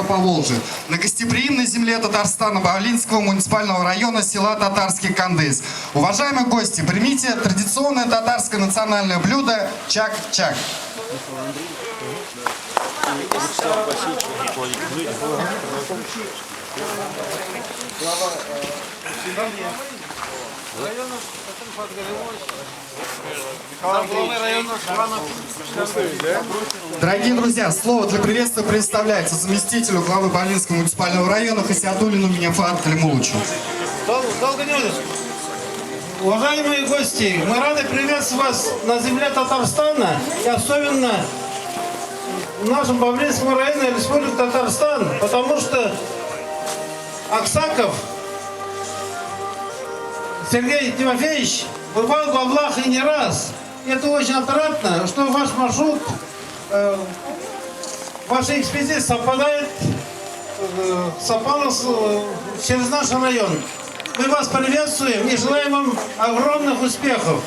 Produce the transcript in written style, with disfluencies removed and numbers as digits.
Поволжья, на гостеприимной земле Татарстано-Бавлинского муниципального района села Татарский Кандыс. Уважаемые гости, примите традиционное татарское национальное блюдо чак-чак. Дорогие друзья, слово для приветствия предоставляется заместителю главы Бавлинского муниципального района Хасиатуллину Минефару Калимулычу. Уважаемые гости, мы рады приветствовать вас на земле Татарстана и особенно в нашем Бавлинском районе Республики Татарстан, потому что Аксаков Сергей Тимофеевич бывал в Авлахе не раз. И это очень отрадно, что ваш маршрут, ваша экспедиция совпала через наш район. Мы вас приветствуем и желаем вам огромных успехов.